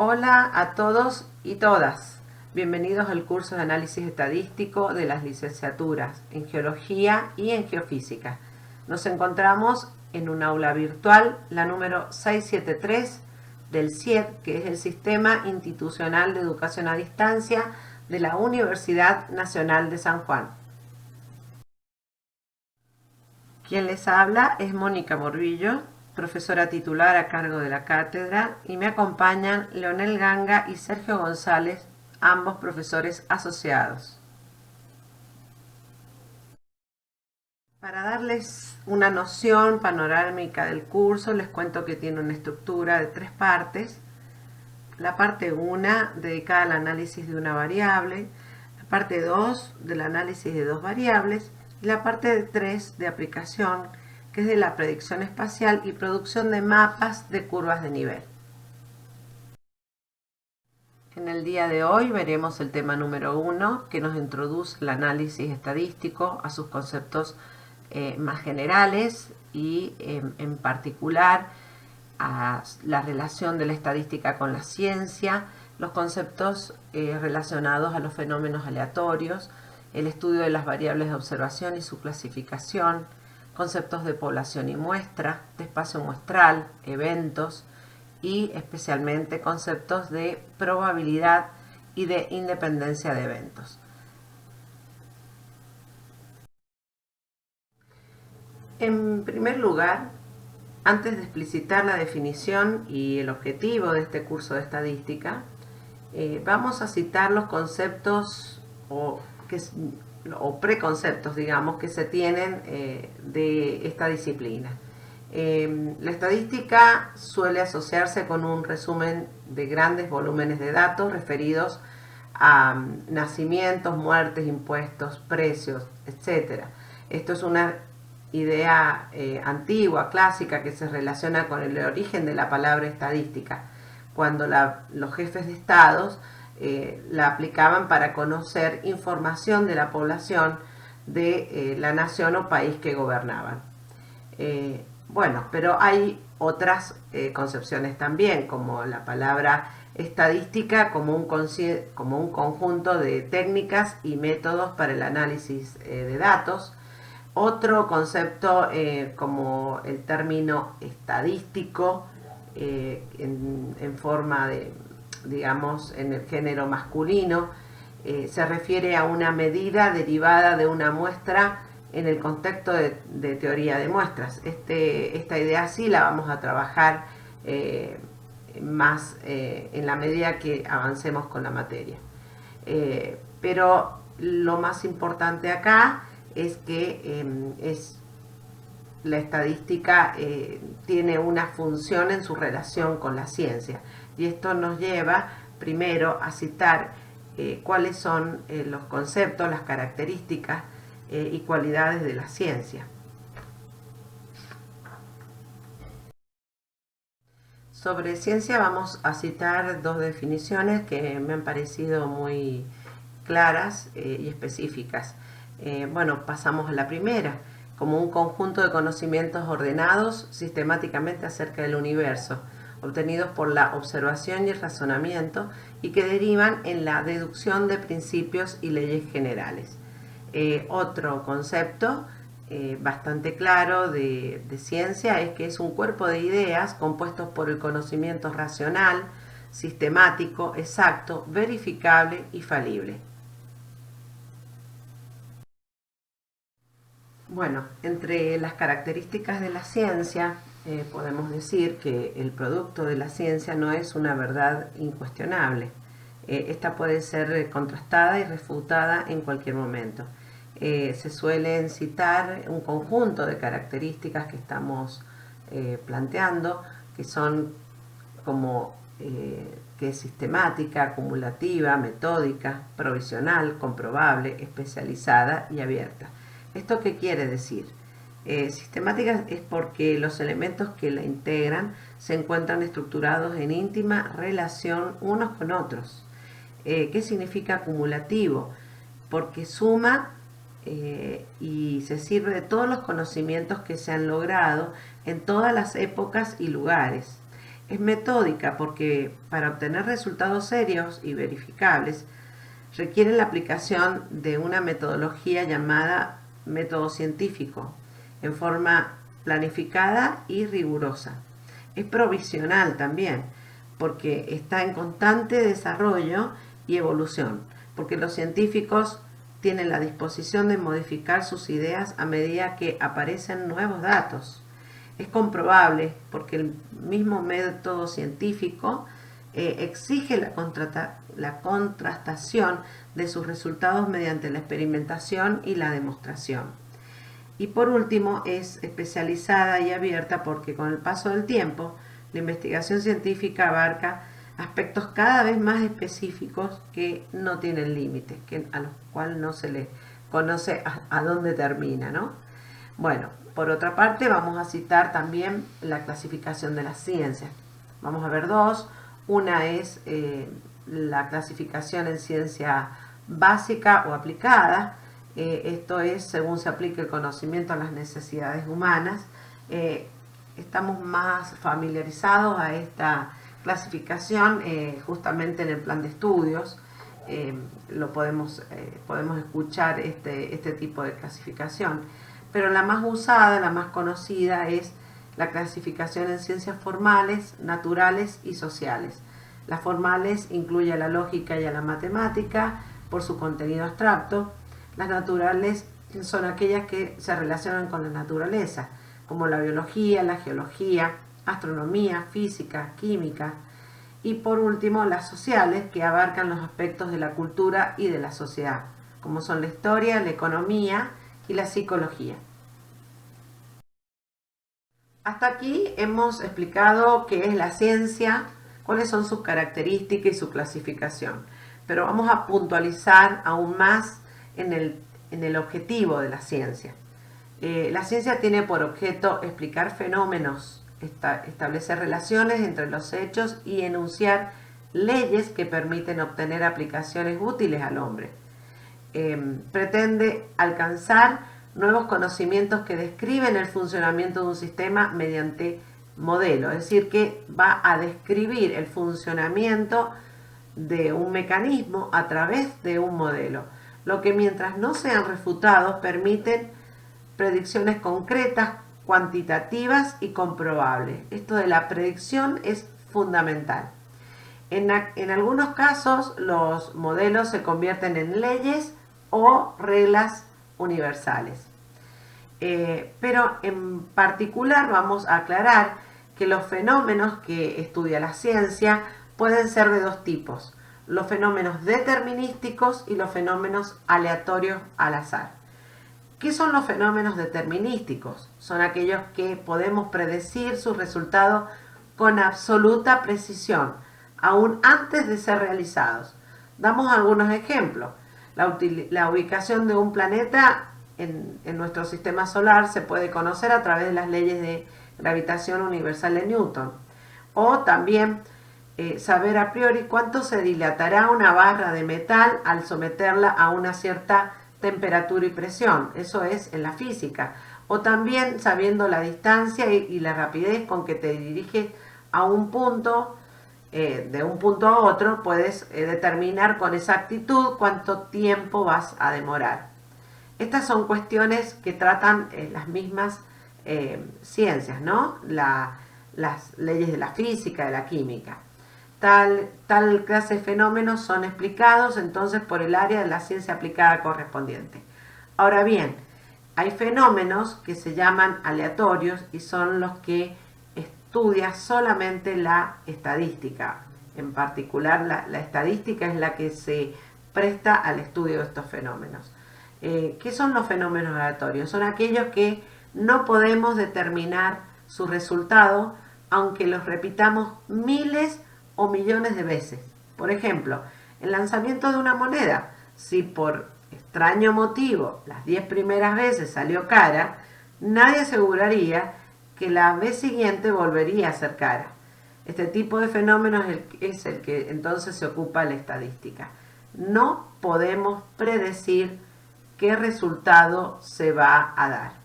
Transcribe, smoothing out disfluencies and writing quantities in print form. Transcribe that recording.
Hola a todos y todas. Bienvenidos al curso de análisis estadístico de las licenciaturas en Geología y en Geofísica. Nos encontramos en un aula virtual, la número 673 del CIED, que es el Sistema Institucional de Educación a Distancia de la Universidad Nacional de San Juan. Quien les habla es Mónica Morbillo, profesora titular a cargo de la cátedra, y me acompañan Leonel Ganga y Sergio González, ambos profesores asociados. Para darles una noción panorámica del curso, les cuento que tiene una estructura de 3 partes. La parte 1 dedicada al análisis de una variable, la parte 2 del análisis de 2 variables y la parte 3 de aplicación, que es de la predicción espacial y producción de mapas de curvas de nivel. En el día de hoy veremos el tema número 1, que nos introduce el análisis estadístico a sus conceptos más generales y en particular a la relación de la estadística con la ciencia, los conceptos relacionados a los fenómenos aleatorios, el estudio de las variables de observación y su clasificación, conceptos de población y muestra, de espacio muestral, eventos y especialmente conceptos de probabilidad y de independencia de eventos. En primer lugar, antes de explicitar la definición y el objetivo de este curso de estadística, vamos a citar los conceptos o preconceptos, digamos, que se tienen de esta disciplina. La estadística suele asociarse con un resumen de grandes volúmenes de datos referidos a nacimientos, muertes, impuestos, precios, etc. Esto es una idea antigua, clásica, que se relaciona con el origen de la palabra estadística, cuando los jefes de estados la aplicaban para conocer información de la población de la nación o país que gobernaban. Bueno, pero hay otras concepciones también, como la palabra estadística como un conjunto de técnicas y métodos para el análisis de datos. Otro concepto como el término estadístico en forma de, digamos, en el género masculino, se refiere a una medida derivada de una muestra en el contexto de teoría de muestras. Esta idea sí la vamos a trabajar más en la medida que avancemos con la materia. Pero lo más importante acá es que la estadística tiene una función en su relación con la ciencia, y esto nos lleva primero a citar cuáles son los conceptos, las características y cualidades de la ciencia. Sobre ciencia vamos a citar 2 definiciones que me han parecido muy claras y específicas. Bueno, pasamos a la primera, como un conjunto de conocimientos ordenados sistemáticamente acerca del universo, obtenidos por la observación y el razonamiento, y que derivan en la deducción de principios y leyes generales. Otro concepto bastante claro de ciencia es que es un cuerpo de ideas compuestos por el conocimiento racional, sistemático, exacto, verificable y falible. Bueno, entre las características de la ciencia podemos decir que el producto de la ciencia no es una verdad incuestionable. Esta puede ser contrastada y refutada en cualquier momento. Se suelen citar un conjunto de características que estamos planteando, que son como que es sistemática, acumulativa, metódica, provisional, comprobable, especializada y abierta. ¿Esto qué quiere decir? Sistemática es porque los elementos que la integran se encuentran estructurados en íntima relación unos con otros. ¿Qué significa acumulativo? Porque suma y se sirve de todos los conocimientos que se han logrado en todas las épocas y lugares. Es metódica porque para obtener resultados serios y verificables requiere la aplicación de una metodología llamada método científico en forma planificada y rigurosa. Es provisional también porque está en constante desarrollo y evolución, porque los científicos tienen la disposición de modificar sus ideas a medida que aparecen nuevos datos. Es comprobable porque el mismo método científico exige la contrastación de sus resultados mediante la experimentación y la demostración. Y por último, es especializada y abierta porque con el paso del tiempo, la investigación científica abarca aspectos cada vez más específicos que no tienen límites, a los cuales no se les conoce a dónde termina, ¿no? Bueno, por otra parte, vamos a citar también la clasificación de las ciencias. Vamos a ver dos. Una es la clasificación en ciencia básica o aplicada. Esto es según se aplique el conocimiento a las necesidades humanas. Estamos más familiarizados a esta clasificación justamente en el plan de estudios. Podemos escuchar este tipo de clasificación. Pero la más usada, la más conocida es la clasificación en ciencias formales, naturales y sociales. Las formales incluye a la lógica y a la matemática por su contenido abstracto. Las naturales son aquellas que se relacionan con la naturaleza, como la biología, la geología, astronomía, física, química. Y por último, las sociales, que abarcan los aspectos de la cultura y de la sociedad, como son la historia, la economía y la psicología. Hasta aquí hemos explicado qué es la ciencia, cuáles son sus características y su clasificación. Pero vamos a puntualizar aún más en el objetivo de la ciencia. La ciencia tiene por objeto explicar fenómenos, establecer relaciones entre los hechos y enunciar leyes que permiten obtener aplicaciones útiles al hombre. Pretende alcanzar nuevos conocimientos que describen el funcionamiento de un sistema mediante modelo, es decir, que va a describir el funcionamiento de un mecanismo a través de un modelo, lo que mientras no sean refutados permiten predicciones concretas, cuantitativas y comprobables. Esto de la predicción es fundamental. En algunos casos los modelos se convierten en leyes o reglas universales. Pero en particular vamos a aclarar que los fenómenos que estudia la ciencia pueden ser de dos tipos: los fenómenos determinísticos y los fenómenos aleatorios al azar. ¿Qué son los fenómenos determinísticos? Son aquellos que podemos predecir su resultado con absoluta precisión, aún antes de ser realizados. Damos algunos ejemplos. La ubicación de un planeta en nuestro sistema solar se puede conocer a través de las leyes de gravitación universal de Newton. O también saber a priori cuánto se dilatará una barra de metal al someterla a una cierta temperatura y presión. Eso es en la física. O también sabiendo la distancia y la rapidez con que te diriges a un punto, de un punto a otro, puedes determinar con exactitud cuánto tiempo vas a demorar. Estas son cuestiones que tratan las mismas ciencias, ¿no? Las leyes de la física, de la química. Tal clase de fenómenos son explicados entonces por el área de la ciencia aplicada correspondiente. Ahora bien, hay fenómenos que se llaman aleatorios y son los que estudia solamente la estadística. En particular, la estadística es la que se presta al estudio de estos fenómenos. ¿Qué son los fenómenos aleatorios? Son aquellos que no podemos determinar su resultado, aunque los repitamos miles o millones de veces. Por ejemplo, el lanzamiento de una moneda, si por extraño motivo las 10 primeras veces salió cara, nadie aseguraría que la vez siguiente volvería a ser cara. Este tipo de fenómenos es el que entonces se ocupa la estadística. No podemos predecir qué resultado se va a dar.